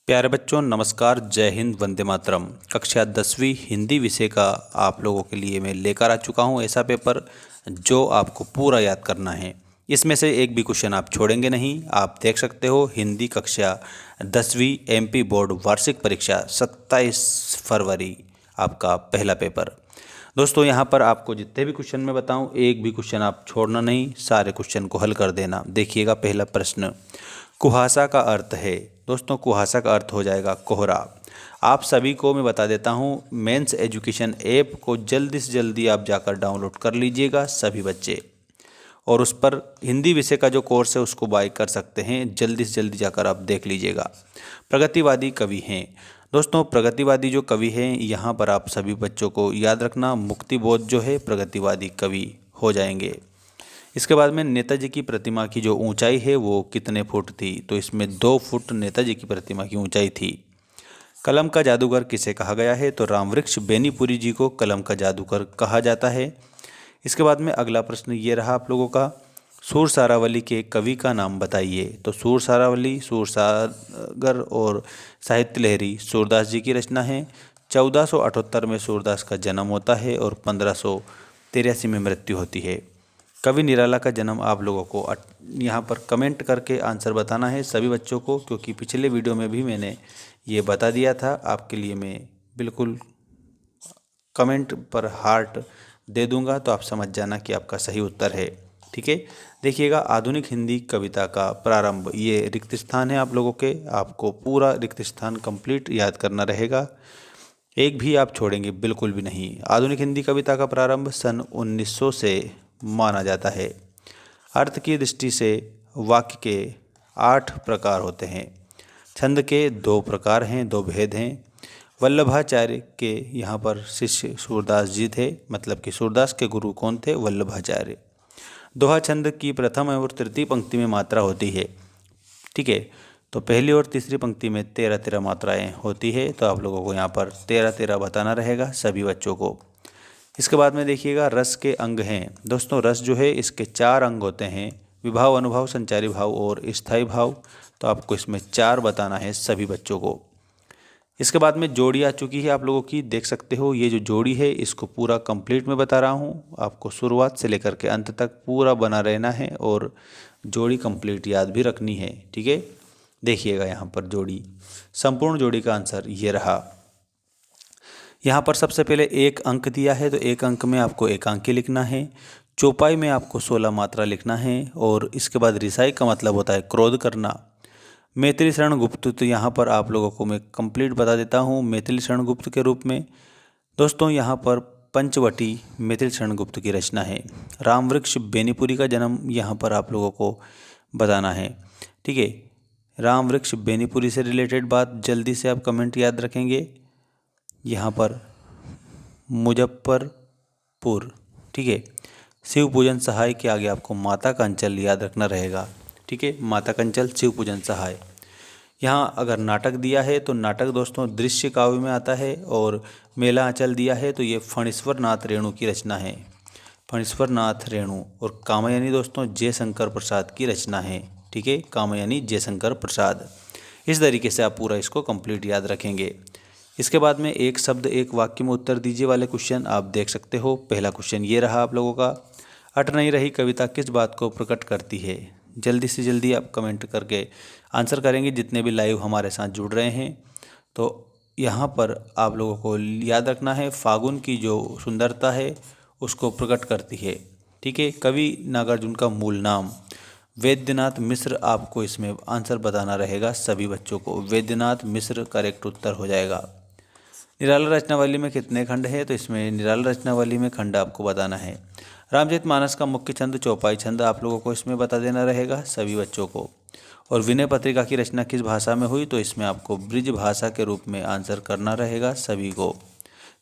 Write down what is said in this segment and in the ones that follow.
प्यारे बच्चों नमस्कार, जय हिंद, वंदे मातरम। कक्षा 10वीं हिंदी विषय का आप लोगों के लिए मैं लेकर आ चुका हूं ऐसा पेपर जो आपको पूरा याद करना है। इसमें से एक भी क्वेश्चन आप छोड़ेंगे नहीं। आप देख सकते हो, हिंदी कक्षा 10वीं एमपी बोर्ड वार्षिक परीक्षा 27 फरवरी आपका पहला पेपर। दोस्तों यहाँ पर आपको जितने भी क्वेश्चन मैं बताऊं, एक भी क्वेश्चन आप छोड़ना नहीं, सारे क्वेश्चन को हल कर देना। देखिएगा पहला प्रश्न, कुहासा का अर्थ है। दोस्तों कुहासा का अर्थ हो जाएगा कोहरा। आप सभी को मैं बता देता हूँ, मेंस एजुकेशन ऐप को जल्दी से जल्दी आप जाकर डाउनलोड कर लीजिएगा सभी बच्चे, और उस पर हिंदी विषय का जो कोर्स है उसको बाय कर सकते हैं। जल्दी से जल्दी जाकर आप देख लीजिएगा। प्रगतिवादी कवि हैं। दोस्तों प्रगतिवादी जो कवि हैं, यहाँ पर आप सभी बच्चों को याद रखना, मुक्तिबोध जो है प्रगतिवादी कवि हो जाएंगे। इसके बाद में नेताजी की प्रतिमा की जो ऊंचाई है वो कितने फुट थी? तो इसमें 2 फुट नेताजी की प्रतिमा की ऊंचाई थी। कलम का जादूगर किसे कहा गया है? तो रामवृक्ष बेनीपुरी जी को कलम का जादूगर कहा जाता है। इसके बाद में अगला प्रश्न ये रहा आप लोगों का, सूर सारावली के कवि का नाम बताइए। तो सूर सारावली, सूर सागर और साहित्य लहरी सूरदास जी की रचना है। 1478 में सूरदास का जन्म होता है और 1583 में मृत्यु होती है। कवि निराला का जन्म आप लोगों को यहाँ पर कमेंट करके आंसर बताना है सभी बच्चों को, क्योंकि पिछले वीडियो में भी मैंने ये बता दिया था। आपके लिए मैं बिल्कुल कमेंट पर हार्ट दे दूंगा, तो आप समझ जाना कि आपका सही उत्तर है। ठीक है, देखिएगा आधुनिक हिंदी कविता का प्रारंभ, ये रिक्त स्थान है आप लोगों के। आपको पूरा रिक्त स्थान कंप्लीट याद करना रहेगा, एक भी आप छोड़ेंगे बिल्कुल भी नहीं। आधुनिक हिंदी कविता का प्रारंभ सन 1900 से माना जाता है। अर्थ की दृष्टि से वाक्य के 8 प्रकार होते हैं। छंद के 2 प्रकार हैं, 2 भेद हैं। वल्लभाचार्य के यहाँ पर शिष्य सूरदास जी थे, मतलब कि सूरदास के गुरु कौन थे? वल्लभाचार्य। दोहा छंद की प्रथम और तृतीय पंक्ति में मात्रा होती है। ठीक है, तो पहली और तीसरी पंक्ति में 13-13 मात्राएं होती है। तो आप लोगों को यहाँ पर 13-13 बताना रहेगा सभी बच्चों को। इसके बाद में देखिएगा रस के अंग हैं। दोस्तों रस जो है इसके 4 अंग होते हैं, विभाव, अनुभाव, संचारी भाव और स्थायी भाव। तो आपको इसमें 4 बताना है सभी बच्चों को। इसके बाद में जोड़ी आ चुकी है आप लोगों की, देख सकते हो। ये जो जोड़ी है इसको पूरा कंप्लीट में बता रहा हूँ, आपको शुरुआत से लेकर के अंत तक पूरा बना रहना है और जोड़ी कंप्लीट याद भी रखनी है। ठीक है, देखिएगा यहाँ पर जोड़ी, संपूर्ण जोड़ी का आंसर ये रहा। यहाँ पर सबसे पहले 1 अंक दिया है, तो 1 अंक में आपको एकांकी लिखना है। चौपाई में आपको 16 मात्रा लिखना है। और इसके बाद रिसाई का मतलब होता है क्रोध करना। मैथिली शरण गुप्त, तो यहाँ पर आप लोगों को मैं कंप्लीट बता देता हूँ मैथिली शरण गुप्त के रूप में। दोस्तों यहाँ पर पंचवटी मैथिली शरण गुप्त की रचना है। रामवृक्ष बेनीपुरी का जन्म यहाँ पर आप लोगों को बताना है। ठीक है, रामवृक्ष बेनीपुरी से रिलेटेड बात जल्दी से आप कमेंट याद रखेंगे। यहाँ पर मुजफ्फरपुर। ठीक है, शिव पूजन सहाय के आगे आपको माता का अंचल याद रखना रहेगा। ठीक है, माता का अंचल, शिव पूजन सहाय। यहाँ अगर नाटक दिया है तो नाटक दोस्तों दृश्य काव्य में आता है। और मेला आंचल दिया है तो ये फणीश्वर नाथ रेणु की रचना है, फणीश्वर नाथ रेणु। और कामयानी दोस्तों जयशंकर प्रसाद की रचना है। ठीक है, कामयानी जयशंकर प्रसाद। इस तरीके से आप पूरा इसको कंप्लीट याद रखेंगे। इसके बाद में एक शब्द एक वाक्य में उत्तर दीजिए वाले क्वेश्चन आप देख सकते हो। पहला क्वेश्चन ये रहा आप लोगों का, अट नहीं रही कविता किस बात को प्रकट करती है? जल्दी से जल्दी आप कमेंट करके आंसर करेंगे जितने भी लाइव हमारे साथ जुड़ रहे हैं। तो यहाँ पर आप लोगों को याद रखना है, फागुन की जो सुंदरता है उसको प्रकट करती है। ठीक है, कवि नागार्जुन का मूल नाम वैद्यनाथ मिश्र। आपको इसमें आंसर बताना रहेगा सभी बच्चों को, वैद्यनाथ मिश्र करेक्ट उत्तर हो जाएगा। निराला रचनावली में कितने खंड है? तो इसमें निराला रचनावली में खंड आपको बताना है। रामचरितमानस का मुख्य छंद चौपाई छंद आप लोगों को इसमें बता देना रहेगा सभी बच्चों को। और विनय पत्रिका की रचना किस भाषा में हुई? तो इसमें आपको ब्रिज भाषा के रूप में आंसर करना रहेगा सभी को।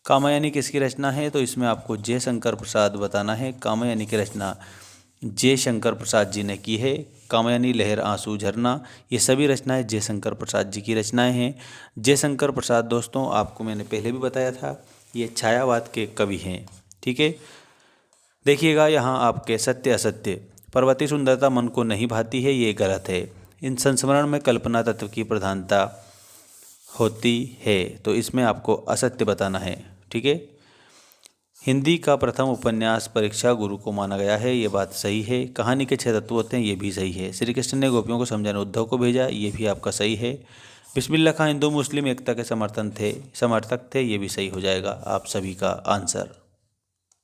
कामयानी किसकी रचना है? तो इसमें आपको जयशंकर प्रसाद बताना है। कामयानी की रचना जयशंकर प्रसाद जी ने की है। कामयानी, लहर, आंसू, झरना, ये सभी रचनाएं जयशंकर प्रसाद जी की रचनाएं हैं। जयशंकर प्रसाद दोस्तों आपको मैंने पहले भी बताया था, ये छायावाद के कवि हैं। ठीक है, देखिएगा यहाँ आपके सत्य असत्य, पर्वतीय सुंदरता मन को नहीं भाती है, ये गलत है। इन संस्मरण में कल्पना तत्व की प्रधानता होती है, तो इसमें आपको असत्य बताना है। ठीक है। हिंदी का प्रथम उपन्यास परीक्षा गुरु को माना गया है, ये बात सही है। कहानी के 6 तत्व होते हैं, ये भी सही है। श्री कृष्ण ने गोपियों को समझाने उद्धव को भेजा, ये भी आपका सही है। बिस्मिल्लाह खां हिंदू मुस्लिम एकता के समर्थक थे, ये भी सही हो जाएगा आप सभी का आंसर।